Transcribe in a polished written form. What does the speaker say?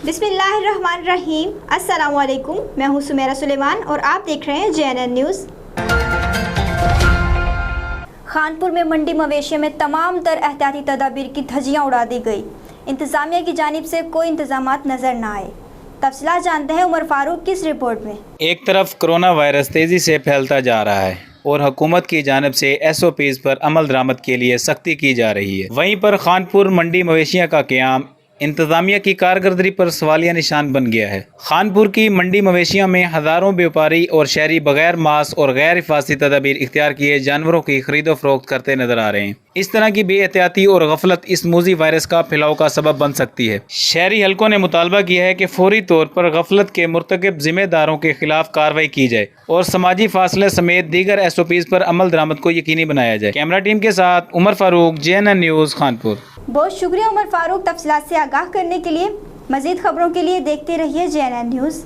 बिस्मिल्लाहिर्रहमानिर्रहीम। अस्सलाम वालेकुम। मैं हूँ सुमेरा सुलेमान और आप देख रहे हैं JNN न्यूज़। खानपुर में मंडी मवेशियों में तमाम तर एहतियाती तदाबीर की धज्जियाँ उड़ा दी गई। इंतज़ामिया की जानिब से कोई इंतजामात नज़र न आए। तफसीलात जानते हैं उमर फारूक की इस रिपोर्ट में। एक तरफ कोरोना वायरस तेज़ी से फैलता जा रहा है और हुकूमत की जानिब से SOPs पर अमल दरामद के लिए सख्ती की जा रही है। वहीं पर खानपुर मंडी मवेशियों का क़याम इंतज़ामिया की कारकर्दगी पर सवालिया निशान बन गया है। खानपुर की मंडी मवेशियों में हज़ारों व्यापारी और शहरी बगैर मास्क और गैर हिफाजती तदाबीर इख्तियार किए जानवरों की खरीदो फरोख्त करते नजर आ रहे हैं। इस तरह की बेएहतियाती और गफलत इस मूजी वायरस का फैलाव का सबब बन सकती है। शहरी हलकों ने मुतालबा किया है कि फौरी तौर पर गफलत के मुर्तकिब जिम्मेदारों के खिलाफ कार्रवाई की जाए और समाजी फासले समेत दीगर SOPs पर अमल दरामद को यकीनी बनाया जाए। कैमरा टीम के साथ उमर फारूक, JNN न्यूज़, खानपुर। बहुत शुक्रिया उमर फारूक तफसीलात से आगाह करने के लिए। मज़ीद खबरों के लिए देखते रहिए JNN न्यूज़।